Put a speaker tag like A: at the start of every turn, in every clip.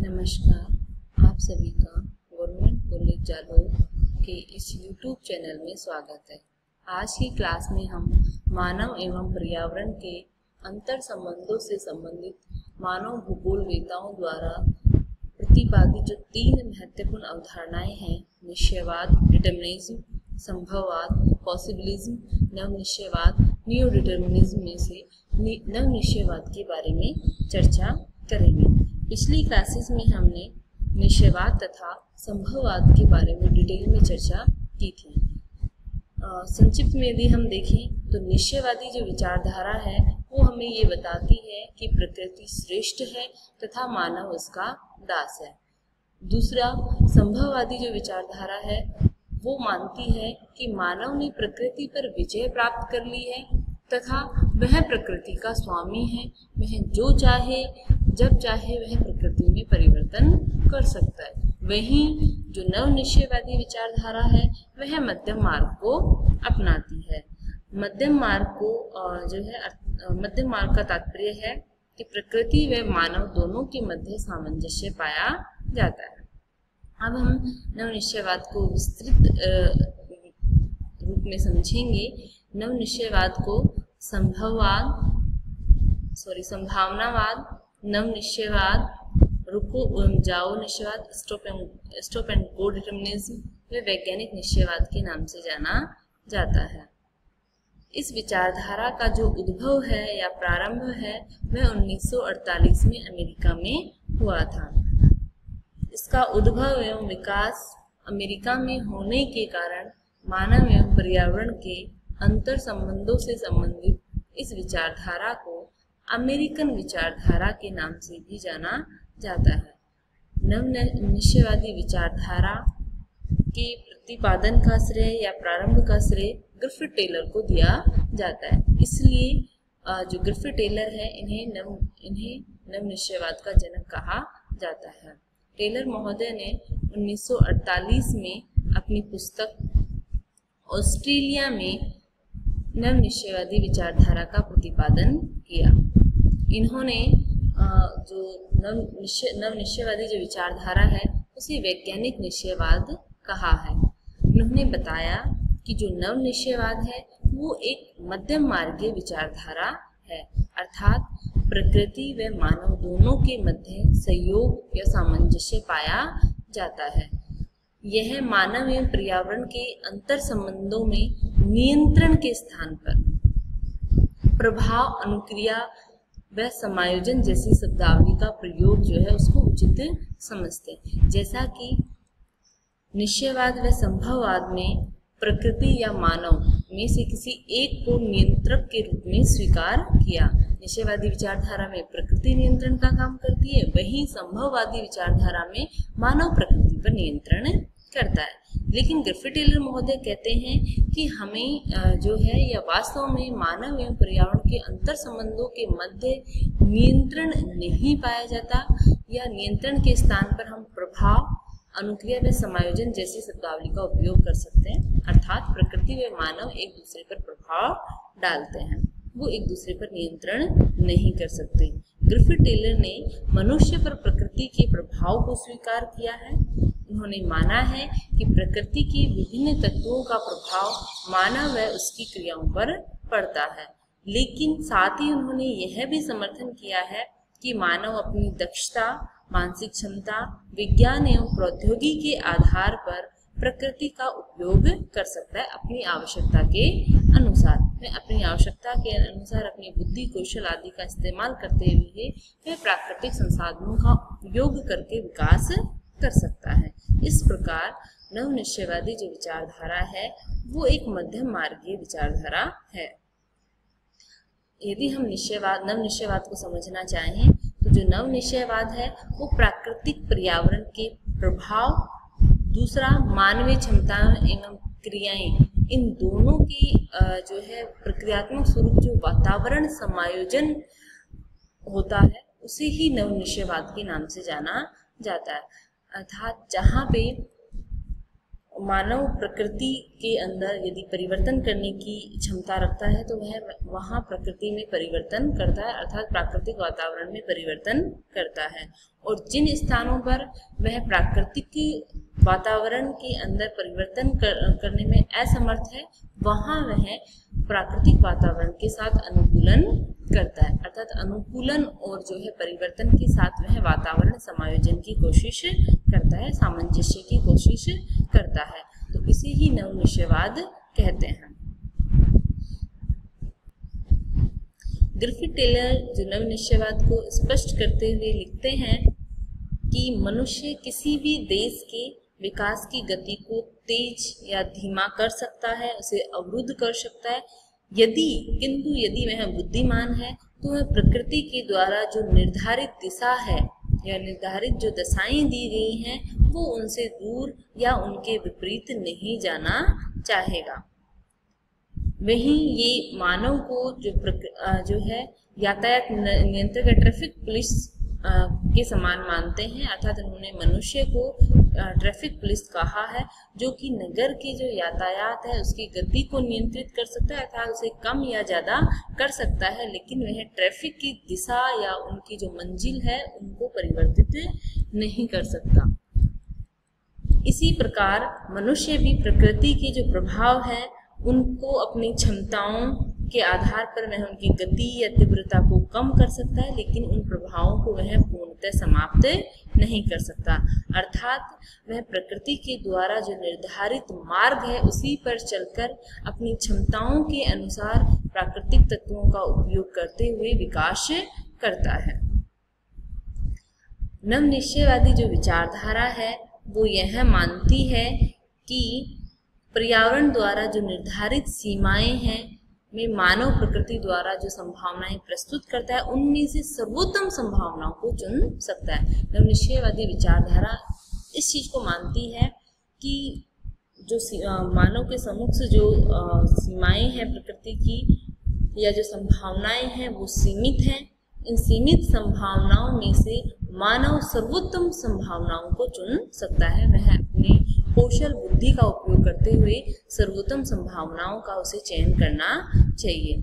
A: नमस्कार, आप सभी का गवर्नमेंट कॉलेज जालोर के इस यूट्यूब चैनल में स्वागत है। आज की क्लास में हम मानव एवं पर्यावरण के अंतर संबंधों से संबंधित मानव भूगोलवेताओं द्वारा प्रतिपादित जो 3 महत्वपूर्ण अवधारणाएं हैं, निश्चयवाद, डिटर्मिनिज्म, संभववाद, पॉसिबिलिज्म, नवनिश्चयवाद, नियो डिटर्मिनिज्म में से नवनिश्चयवाद के बारे में चर्चा करेंगे। पिछली क्लासेस में हमने निश्चयवाद तथा संभववाद के बारे में डिटेल में चर्चा की थी। संक्षिप्त में यदि हम देखें तो निश्चयवादी जो विचारधारा है वो हमें ये बताती है कि प्रकृति श्रेष्ठ है तथा मानव उसका दास है। दूसरा, संभववादी जो विचारधारा है वो मानती है कि मानव ने प्रकृति पर विजय प्राप्त कर ली है तथा वह प्रकृति का स्वामी है। वह जो चाहे जब चाहे वह प्रकृति में परिवर्तन कर सकता है। वहीं जो नवनिश्चयवादी विचारधारा है वह मध्यम मार्ग को अपनाती है। मध्यम मार्ग को मध्यम मार्ग का तात्पर्य है कि प्रकृति व मानव दोनों के मध्य सामंजस्य पाया जाता है। अब हम नवनिश्चयवाद को विस्तृत रूप में समझेंगे। नवनिश्चयवाद को संभावनावाद, नवनिश्चयवाद, रुको जाओ निश्चयवाद, स्टॉप एंड गो डिटर्मिनिज्म व वैज्ञानिक निश्चयवाद के नाम से जाना जाता है। इस विचारधारा का जो उद्भव है या प्रारंभ है वह 1948 में अमेरिका में हुआ था। इसका उद्भव एवं विकास अमेरिका में होने के कारण मानव एवं पर्यावरण के अंतर संबंधों से संबंधित इस विचारधारा को अमेरिकन विचारधारा के नाम से भी जाना जाता है। नवनिश्चयवादी विचारधारा के प्रतिपादन का श्रेय या प्रारंभ का श्रेय ग्रिफिथ टेलर को दिया जाता है। इसलिए जो ग्रिफिथ टेलर है इन्हें नवनिश्चयवाद का जनक कहा जाता है। टेलर महोदय ने 1948 में अपनी पुस्तक ऑस्ट्रेलिया में नवनिश्चयवादी विचारधारा का प्रतिपादन किया। इन्होंने जो नवनिश्चयवादी जो विचारधारा है उसे वैज्ञानिक निश्चयवाद कहा है। उन्होंने बताया कि जो नवनिश्चयवाद है वो एक मध्यम मार्गीय विचारधारा है, अर्थात प्रकृति व मानव दोनों के मध्य सहयोग या सामंजस्य पाया जाता है। यह मानव एवं पर्यावरण के अंतर संबंधों में नियंत्रण के स्थान पर प्रभाव, अनुक्रिया व समायोजन जैसी शब्दावली का प्रयोग जो है उसको उचित समझते हैं। जैसा कि निश्चयवाद व संभववाद में प्रकृति या मानव में से किसी एक को नियंत्रक के रूप में स्वीकार किया। निश्चयवादी विचारधारा में प्रकृति नियंत्रण का काम करती है, वहीं संभववादी विचारधारा में मानव प्रकृति पर नियंत्रण करता है। लेकिन ग्रिफिथ टेलर महोदय कहते हैं कि हमें जो है यह वास्तव में मानव एवं पर्यावरण के अंतर संबंधों के मध्य नियंत्रण नहीं पाया जाता, या नियंत्रण के स्थान पर हम प्रभाव, अनुक्रिया व समायोजन जैसी शब्दावली का उपयोग कर सकते हैं। अर्थात प्रकृति व मानव एक दूसरे पर प्रभाव डालते हैं, वो एक दूसरे पर नियंत्रण नहीं कर सकते। ग्रिफिथ टेलर ने मनुष्य पर प्रकृति के प्रभाव को स्वीकार किया है। उन्होंने माना है कि प्रकृति के विभिन्न तत्वों का प्रभाव मानव व उसकी क्रियाओं पर पड़ता है, लेकिन साथ ही उन्होंने यह भी समर्थन किया है कि मानव अपनी दक्षता, मानसिक क्षमता, विज्ञान एवं प्रौद्योगिकी के आधार पर प्रकृति का उपयोग कर सकता है अपनी आवश्यकता के अनुसार। वह अपनी आवश्यकता के अनुसार अपनी बुद्धि, कौशल आदि का इस्तेमाल करते हुए वह प्राकृतिक संसाधनों का उपयोग करके विकास कर सकता है। इस प्रकार नवनिश्चयवादी जो विचारधारा है वो एक मध्यम मार्गीय विचारधारा है। यदि हम नवनिश्चयवाद को समझना चाहें तो जो नवनिश्चयवाद है वो प्राकृतिक पर्यावरण के प्रभाव, दूसरा मानवीय क्षमताएं एवं क्रियाएं, इन दोनों की जो है प्रक्रियात्मक स्वरूप जो वातावरण समायोजन होता है उसे ही नवनिश्चयवाद के नाम से जाना जाता है। अर्थात जहाँ पे मानव प्रकृति के अंदर यदि परिवर्तन करने की क्षमता रखता है तो वह वहाँ प्रकृति में परिवर्तन करता है, अर्थात प्राकृतिक वातावरण में परिवर्तन करता है। और जिन स्थानों पर वह प्राकृतिक वातावरण के अंदर परिवर्तन करने में असमर्थ है, वहाँ वह प्राकृतिक वातावरण के साथ अनुकूलन करता है, अर्थात अनुकूलन और जो है परिवर्तन के साथ वह वातावरण समायोजन की कोशिश करता है, सामंजस्य की कोशिश करता है। तो इसे ही नवनिश्चयवाद कहते हैं। ग्रिफिथ टेलर जो नवनिश्चयवाद को स्पष्ट करते हुए लिखते हैं कि मनुष्य किसी भी देश के विकास की गति को तेज या धीमा कर सकता है, उसे अवरुद्ध कर सकता है, किंतु यदि वह बुद्धिमान है तो वह प्रकृति के द्वारा जो निर्धारित दिशा है या निर्धारित जो दशाएं दी गई हैं वो उनसे दूर या उनके विपरीत नहीं जाना चाहेगा। वहीं ये मानव को जो है यातायात नियंत्रक या ट्रैफिक पुलिस के समान मानते हैं, अर्थात उन्होंने मनुष्य को ट्रैफिक पुलिस कहा है, जो कि नगर के जो यातायात है उसकी गति को नियंत्रित कर सकता है, अर्थात उसे कम या ज़्यादा कर सकता है, लेकिन वह ट्रैफिक की दिशा या उनकी जो मंजिल है उनको परिवर्तित नहीं कर सकता। इसी प्रकार मनुष्य भी प्रकृति के जो प्रभाव है उनको अपनी क्षमताओं के आधार पर वह उनकी गति या तीव्रता को कम कर सकता है, लेकिन उन प्रभावों को वह पूर्णतः समाप्त नहीं कर सकता। अर्थात वह प्रकृति के द्वारा जो निर्धारित मार्ग है उसी पर चलकर अपनी क्षमताओं के अनुसार प्राकृतिक तत्वों का उपयोग करते हुए विकास करता है। नवनिश्चयवादी जो विचारधारा है वो यह मानती है कि पर्यावरण द्वारा जो निर्धारित सीमाएं हैं में मानव प्रकृति द्वारा जो संभावनाएं प्रस्तुत करता है उनमें से सर्वोत्तम संभावनाओं को चुन सकता है। नवनिश्चयवादी विचारधारा इस चीज को मानती है कि जो मानव के सम्मुख जो सीमाएं हैं प्रकृति की या जो संभावनाएं हैं वो सीमित हैं। इन सीमित संभावनाओं में से मानव सर्वोत्तम संभावनाओं को चुन सकता है। वह अपने कौशल बुद्धि का उपयोग करते हुए सर्वोत्तम संभावनाओं का उसे चयन करना चाहिए।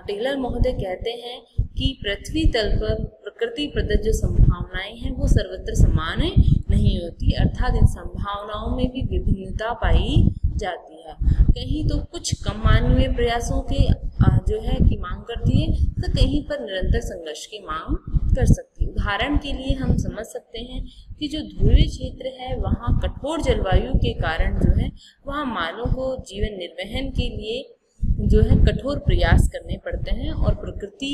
A: टेलर महोदय कहते हैं कि पृथ्वी तल पर प्रकृति प्रदत्त जो संभावनाएं हैं वो सर्वत्र समान नहीं होती, अर्थात इन संभावनाओं में भी विभिन्नता पाई जाती है। कहीं तो कुछ कम मानवीय प्रयासों के जो है की मांग करती है तो कहीं पर निरंतर संघर्ष की मांग कर सकती है। उदाहरण के लिए हम समझ सकते हैं कि जो ध्रुवीय क्षेत्र है वहाँ कठोर जलवायु के कारण जो है वहाँ मानव को जीवन निर्वहन के लिए जो है कठोर प्रयास करने पड़ते हैं और प्रकृति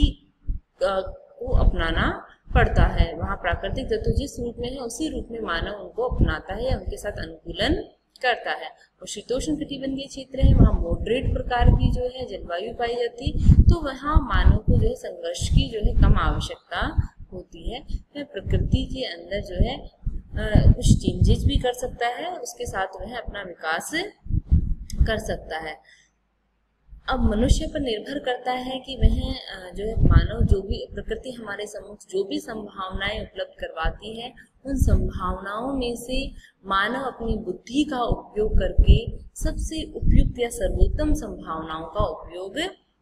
A: को अपनाना पड़ता है। वहाँ प्राकृतिक तत्व जिस रूप में है उसी रूप में मानव उनको अपनाता है या उनके साथ अनुकूलन करता है। और शीतोष्ण कटिबंधीय क्षेत्र है वहाँ मॉडरेट प्रकार की जो है जलवायु पाई जाती, तो वहाँ मानव को जो है संघर्ष की जो है कम आवश्यकता होती है। वह प्रकृति के अंदर जो है कुछ चेंजेस भी कर सकता है, उसके साथ वह अपना विकास कर सकता है। अब मनुष्य पर निर्भर करता है कि वह जो है मानव जो भी प्रकृति हमारे सम्मुख जो भी संभावनाएं उपलब्ध करवाती है उन संभावनाओं में से मानव अपनी बुद्धि का उपयोग करके सबसे उपयुक्त या सर्वोत्तम संभावनाओं का उपयोग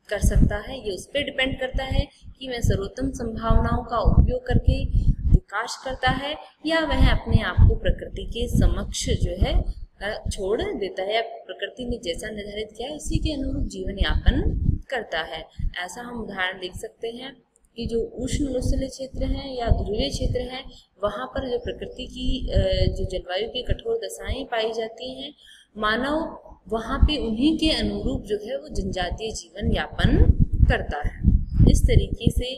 A: कर सकता है। ये उस पर डिपेंड करता है कि वह सर्वोत्तम संभावनाओं का उपयोग करके विकास करता है या वह अपने आप को प्रकृति के समक्ष जो है छोड़ देता है, प्रकृति ने जैसा निर्धारित किया है उसी के अनुरूप जीवन यापन करता है। ऐसा हम उदाहरण देख सकते हैं कि जो उष्ण अनुशील क्षेत्र है या ध्रुवीय क्षेत्र है वहाँ पर जो प्रकृति की जो जलवायु की कठोर दशाएं पाई जाती हैं, मानव वहाँ पे उन्हीं के अनुरूप जो है वो जनजातीय जीवन यापन करता है। इस तरीके से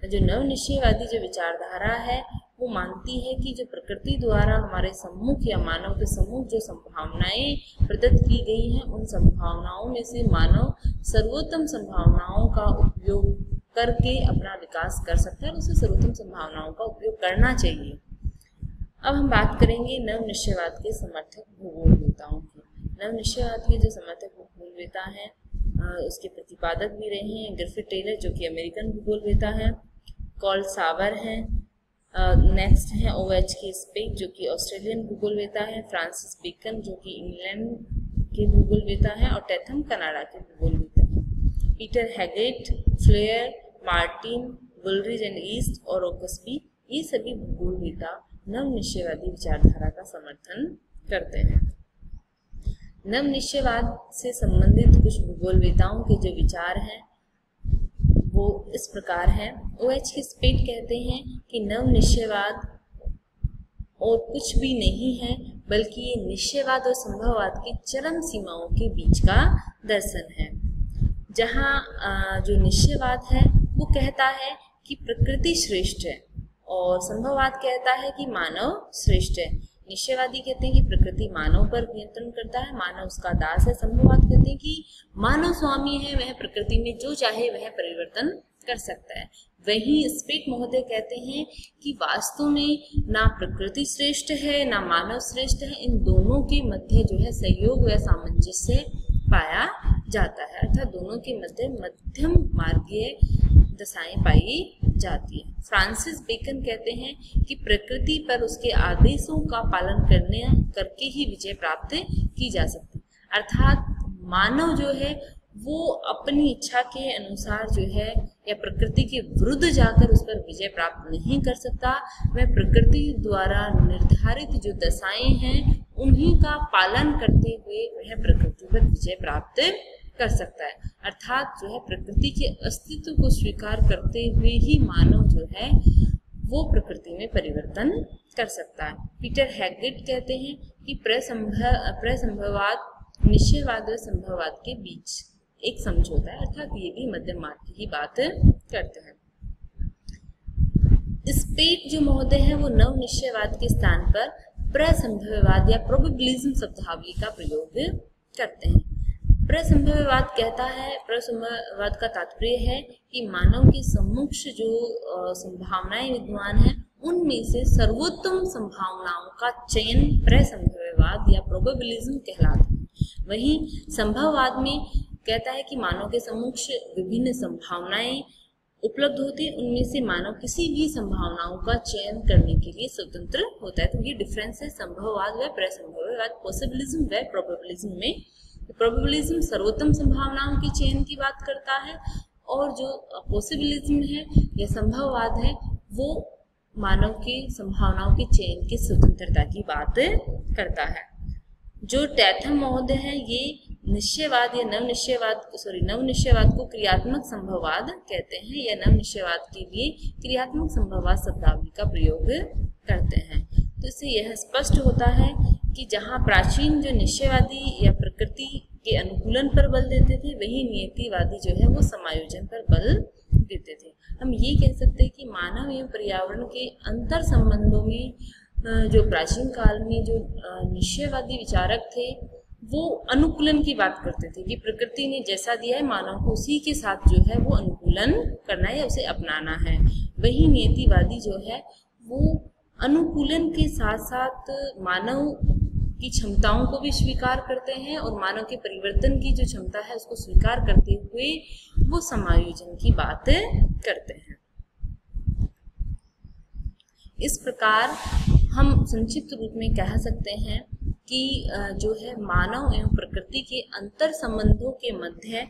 A: जो नवनिश्चयवादी जो विचारधारा है वो मानती है कि जो प्रकृति द्वारा हमारे सम्मुख या मानव के सम्मुख जो संभावनाएं प्रदत्त की गई हैं उन संभावनाओं में से मानव सर्वोत्तम संभावनाओं का उपयोग करके अपना विकास कर सकता है और उसे सर्वोत्तम संभावनाओं का उपयोग करना चाहिए। अब हम बात करेंगे नवनिश्चयवाद के समर्थक भूगोलवेताओं की। नवनिश्चयवाद के जो समर्थक भूगोलवेता हैं उसके प्रतिपादक भी रहे हैं ग्रिफिथ टेलर जो कि अमेरिकन भूगोलवेता हैं, कॉल सावर हैं, नेक्स्ट है OH के स्पेक जो कि ऑस्ट्रेलियन भूगोलवेता है, फ्रांसिस बेकन जो कि इंग्लैंड के भूगोलवेता है, और टैथम कनाडा के भूगोलवेता है। Peter Haggett, Fleure, Martin, Bulridge and East और ओकस्बी, ये सभी भूगोलवेता नवनिश्चयवादी विचारधारा का समर्थन करते हैं। नवनिश्चयवाद से संबंधित कुछ भूगोलवेताओं के जो विचार हैं वो इस प्रकार है। OH के स्पेट कहते हैं कि नवनिश्चयवाद और कुछ भी नहीं है बल्कि ये निश्चयवाद और संभववाद की चरम सीमाओं के बीच का दर्शन है, जहाँ जो निश्चयवाद है वो कहता है कि प्रकृति श्रेष्ठ है और संभववाद कहता है कि मानव श्रेष्ठ है। निश्चयवादी कहते हैं कि प्रकृति मानव पर नियंत्रण करता है, मानव उसका दास है। संभववाद कहते हैं कि मानव स्वामी है, वह प्रकृति में जो चाहे वह परिवर्तन कर सकता है। वहीं स्पेट महोदय कहते हैं कि वास्तव में ना प्रकृति श्रेष्ठ है ना मानव श्रेष्ठ है, इन दोनों के मध्य जो है सहयोग व सामंजस्य पाया जाता है, अर्थात दोनों के मध्य मध्यम मार्गीय दशाएं पाई जाती है। फ्रांसिस बेकन कहते हैं कि प्रकृति पर उसके आदेशों का पालन करके ही विजय प्राप्त की जा सकती है, अर्थात मानव जो है वो अपनी इच्छा के अनुसार जो है या प्रकृति के विरुद्ध जाकर उस पर विजय प्राप्त नहीं कर सकता। वह प्रकृति द्वारा निर्धारित जो दशाएं हैं उन्हीं का पालन करते हुए वह प्रकृति पर विजय प्राप्त कर सकता है, अर्थात जो है प्रकृति के अस्तित्व को स्वीकार करते हुए ही मानव जो है वो प्रकृति में परिवर्तन कर सकता है। पीटर हैगेट कहते हैं कि प्रसंभववाद निश्चयवाद और संभववाद के बीच एक समझौता है, अर्थात ये भी मध्यम मार्ग की बात करते हैं। स्पेट जो महोदय है वो नव निश्चयवाद के स्थान पर प्रसंभववाद या प्रोबेबिलिज्म शब्दावली का प्रयोग करते हैं। प्रसंभववाद कहता है, प्रसंभववाद का तात्पर्य है कि मानव के सम्मुख जो संभावनाएं विद्यमान हैं उनमें से सर्वोत्तम संभावनाओं का चयन प्रसंभववाद या प्रोबेबिलिज्म कहलाता है। वहीं संभववाद में कहता है कि मानव के सम्मुख विभिन्न संभावनाएं उपलब्ध होती है, उनमें से मानव किसी भी संभावनाओं का चयन करने के लिए स्वतंत्र होता है। तो ये डिफरेंस है संभववाद व प्रसंभववाद, पॉसिबिलिज्म व प्रोबेबिलिज्म में। प्रोबेबिलिज्म सर्वोत्तम संभावनाओं के चयन की बात करता है और जो पॉसिबिलिज्म है या संभववाद है वो मानव की संभावनाओं के चयन की स्वतंत्रता की बात करता है। जो टैथम महोदय है ये निश्चयवाद या नवनिश्चयवाद को क्रियात्मक संभववाद कहते हैं या नवनिश्चयवाद के लिए क्रियात्मक संभववाद शब्दावली का प्रयोग करते हैं। तो इससे यह स्पष्ट होता है कि जहाँ प्राचीन जो निश्चयवादी या प्रकृति के अनुकूलन पर बल देते थे, वही नियतिवादी जो है वो समायोजन पर बल देते थे। हम ये कह सकते हैं कि मानव एवं पर्यावरण के अंतर संबंधों में जो प्राचीन काल में जो निश्चयवादी विचारक थे वो अनुकूलन की बात करते थे कि प्रकृति ने जैसा दिया है मानव को उसी के साथ जो है वो अनुकूलन करना है, उसे अपनाना है। वही नियतिवादी जो है वो अनुकूलन के साथ साथ मानव की क्षमताओं को भी स्वीकार करते हैं और मानव के परिवर्तन की जो क्षमता है उसको स्वीकार करते हुए वो समायोजन की बात करते हैं। इस प्रकार हम संक्षिप्त रूप में कह सकते हैं कि जो है मानव एवं प्रकृति के अंतर संबंधों के मध्य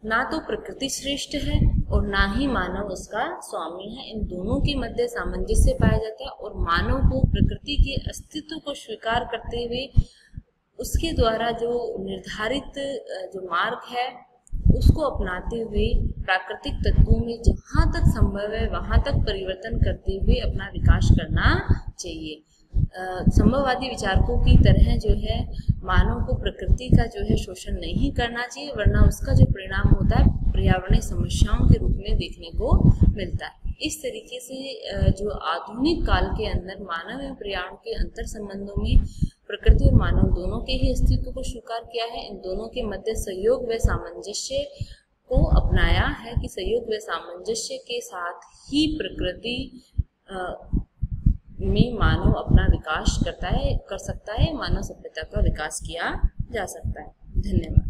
A: ना तो प्रकृति श्रेष्ठ है और ना ही मानव उसका स्वामी है। इन दोनों के मध्य सामंजस्य पाया जाता है और मानव को प्रकृति के अस्तित्व को स्वीकार करते हुए उसके द्वारा जो निर्धारित जो मार्ग है उसको अपनाते हुए प्राकृतिक तत्वों में जहाँ तक संभव है वहाँ तक परिवर्तन करते हुए अपना विकास करना चाहिए। संभववादी विचारकों की तरह जो है मानव को प्रकृति का जो है शोषण नहीं करना चाहिए, वरना उसका जो परिणाम होता है पर्यावरणीय समस्याओं के रूप में देखने को मिलता है। इस तरीके से जो आधुनिक काल के अंदर मानव एवं पर्यावरण के अंतर संबंधों में प्रकृति और मानव दोनों के ही अस्तित्व को स्वीकार किया है। इन दोनों के मध्य सहयोग व सामंजस्य को अपनाया है कि सहयोग व सामंजस्य के साथ ही प्रकृति में मानव अपना विकास कर सकता है, मानव सभ्यता का विकास किया जा सकता है। धन्यवाद।